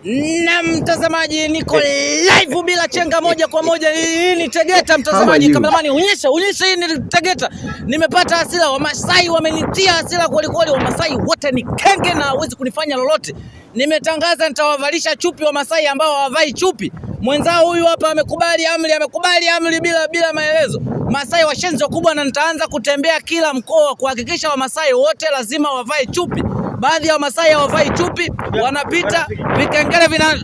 Na mtazamaji, niko live bila chenga, moja kwa moja. Hii ni Tegeta mtazamaji, kameramani onyesha hii ni Tegeta. Nimepata hasira, Wamasai wamenitia hasira kweli kweli. Wamasai wote ni kenge na hawezi kunifanya lolote. Nimetangaza nitawavalisha chupi Wamasai ambao hawavai chupi. Mwenzao huyu hapa amekubali amri bila maelezo. Masai washenzi wakubwa, na nitaanza kutembea kila mkoa kuhakikisha Wamasai wote lazima wavae chupi. Baadhi ya Wamasai hawavai chupi, wanapita vikengele vina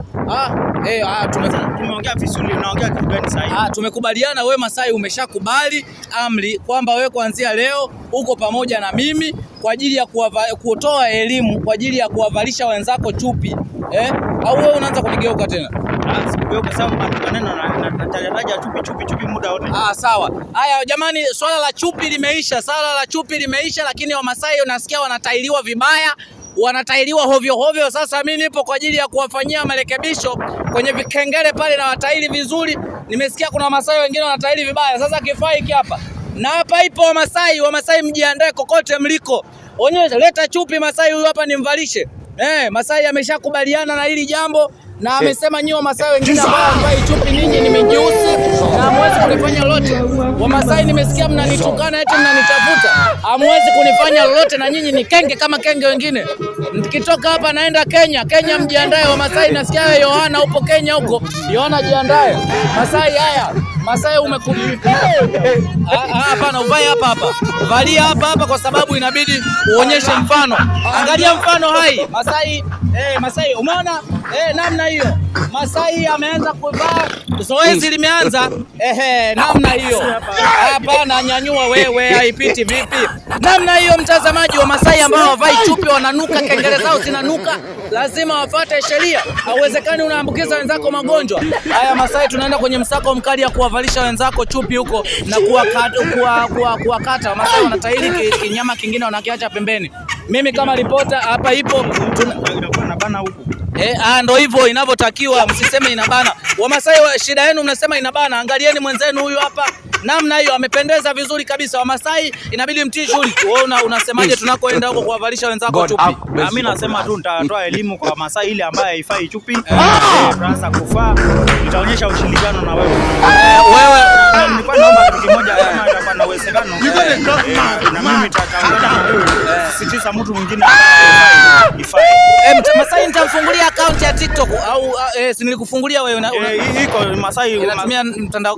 tumeongea vizuri. Unaongea kitu gani sasa? Tumekubaliana, wewe Masai umeshakubali amri kwamba wewe kuanzia leo uko pamoja na mimi kwa ajili ya kutoa elimu kwa ajili ya kuwavalisha wenzako chupi. Au wewe unaanza kunigeuka tena? Sikugeuka, sababu maneno nataraja chupi muda wote. Sawa. Haya jamani, swala la chupi limeisha, lakini Wamasai unasikia wanatailiwa vibaya, wanatailiwa hovyo. Sasa mimi nipo kwa ajili ya kuwafanyia marekebisho kwenye vikengele pale, na wataili vizuri. Nimesikia kuna Wamasai wengine wanataili vibaya. Sasa kifaa hiki hapa na hapa ipo Wamasai mjiandae kokote mliko. Onyesha, leta chupi Masai huyu hapa nimvalishe. Masai ameshakubaliana na hili jambo, na amesema nyinyi Wamasai wengine ambao hawavai chupi ninyi nimejeusi na hamwezi kunifanya lolote. Wamasai nimesikia mnanitukana eti mnanitafuta, hamwezi kunifanya lolote, na nyinyi ni kenge kama kenge wengine. Nikitoka hapa naenda Kenya mjiandae Wamasai. Nasikia Yohana upo Kenya huko, Yohana jiandae. Masai hapana, uvae hapa. Valia hapa kwa sababu inabidi uonyeshe mfano. Angalia mfano hai. Masai umeona? Namna hiyo. Masai ameanza kuvaa. Zoezi limeanza. Namna hiyo. Hapana, nyanyua wewe, haipiti vipi? Namna hiyo mtazamaji, wa Masai ambao hawavai chupi wananuka, kengele zao zinanuka. Lazima wafuate sheria. Hauwezekani unaambukiza wenzako magonjwa. Haya Masai, tunaenda kwenye msako mkali ya kuwavalisha wenzako chupi huko na kuwakata. Masai wanatahiri kinyama kingine wanakiacha pembeni. Mimi kama ripota hapa ipo inabana huko. Ndio hivyo inavyotakiwa, msiseme inabana. Wamasai shida yenu mnasema inabana. Angalieni mwenzenu huyu hapa. Namna hiyo amependeza vizuri kabisa. Wamasai inabidi mtii shughuli. Wewe unasemaje tunakoenda huko kuwavalisha wenzako chupi? Mimi nasema tu nitatoa elimu kwa Wamasai ile ambaye haifai chupi. Tuanza kufaa. Nitaonyesha ushirikiano na wewe. Nilikuwa naomba kitu kimoja, kama itakuwa na uwezekano. Na mimi nitatangaza sitisa mtu mwingine ifai. Masai nitamfungulia account ya TikTok au si nilikufungulia wewe? Iko Masai unatumia mtandao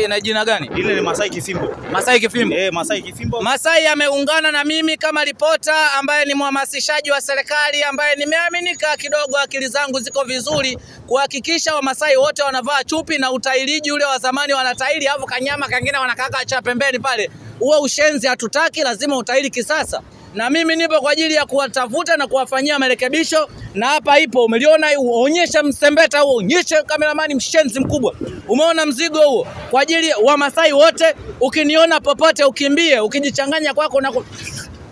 ina jina gani? Ile ni Masai Kifimbo. Masai Kifimbo. Masai Kifimbo. Masai ameungana na mimi kama ripota ambaye ni mhamasishaji wa serikali, ambaye nimeaminika kidogo, akili zangu ziko vizuri kuhakikisha Wamasai wote wanavaa chupi, na utailiji ule wa zamani wanataili hapo kanyama kangine wanakaka cha pembeni pale. Huo ushenzi hatutaki, lazima utaili kisasa. Na mimi nipo kwa ajili ya kuwatafuta na kuwafanyia marekebisho, na hapa ipo. Umeliona, onyesha msembeta huo, onyesha kameramani, mshenzi mkubwa. Umeona mzigo huo kwa ajili ya Wamasai wote. Ukiniona popote ukimbie, ukijichanganya kwako na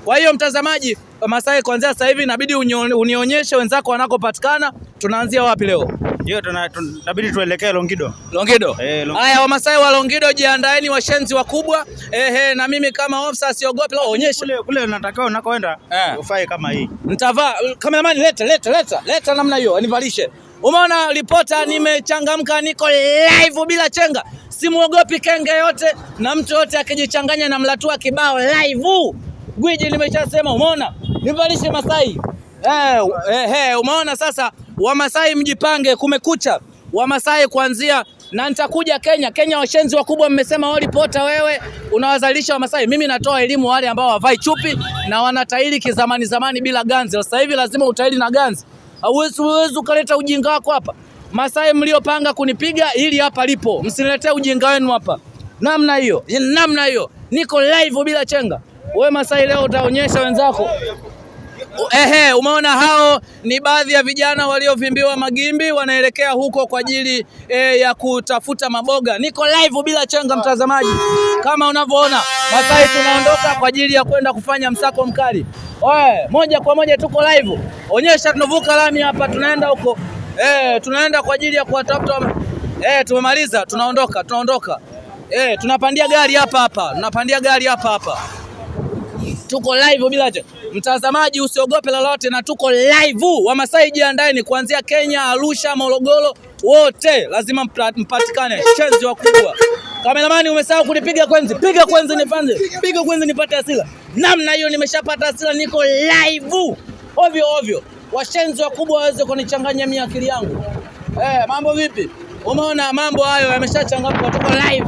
kwa hiyo mtazamaji, Wamasai kuanzia sasa hivi inabidi unionyeshe wenzako wanakopatikana. Tunaanzia wapi leo? Hiyo tunabidi tuelekee Longido. Haya Wamasai wa Longido jiandaeni, washenzi wakubwa. Na mimi kama ofisa siogopi. Onyesha kule natakiwa unakoenda ufae kama hii. Nitavaa. Kameramani leta namna hiyo anivalishe. Umeona ripota, nimechangamka, niko live bila chenga. Simuogopi kenge yote, na mtu yote akijichanganya na mlatua kibao live. Gwiji nimeshasema, umeona? Nivalishe Masai. Umeona sasa? Wamasai mjipange, kumekucha. Wamasai kuanzia, na nitakuja Kenya washenzi wakubwa. Mmesema wao ripota, wewe unawazalisha Wamasai. Mimi natoa elimu wale ambao wavai chupi na wanataili kizamani bila ganzi. Sasa hivi lazima utaili na ganzi. Hauwezi ukaleta ujinga wako hapa. Masai mliopanga kunipiga, hili hapa lipo. Msiniletee ujinga wenu hapa. Namna hiyo. Niko live bila chenga. Wewe Masai leo utaonyesha wenzako. Umeona, hao ni baadhi ya vijana waliovimbiwa magimbi, wanaelekea huko kwa ajili ya kutafuta maboga. Niko live bila chenga mtazamaji. Kama unavyoona, Masai tunaondoka kwa ajili ya kwenda kufanya msako mkali. Moja kwa moja tuko live. Onyesha tunavuka lami hapa, tunaenda huko. Tunaenda kwa ajili ya kuwatafuta. Tumemaliza, tunaondoka. Tunapandia gari hapa. Tuko live bila chenga. Mtazamaji usiogope lolote na tuko live. Wamasai jiandaeni kuanzia Kenya, Arusha, Morogoro, wote lazima mpatikane. Shenzi wakubwa. Kameramani umesahau kunipiga kwenzi. Piga kwenzi nipande. Piga kwenzi nipate hasira. Namna hiyo nimeshapata hasira, niko live. Ovyo. Washenzi wakubwa waweze kunichanganya mimi akili yangu. Mambo vipi? Umeona mambo hayo yameshachangamka, tuko live.